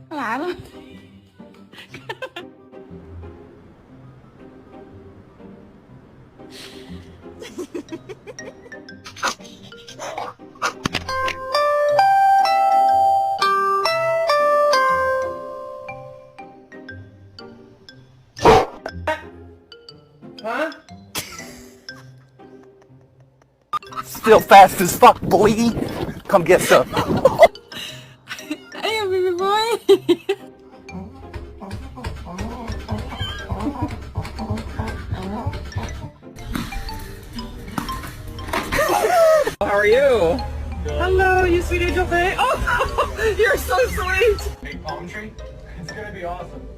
Wala na. Huh? Still fast as fuck, boy. Come get some. Ay, baby boy. How are you? Good. Hello, you sweet angel thing. Oh, you're so sweet. Big palm tree? It's gonna be awesome.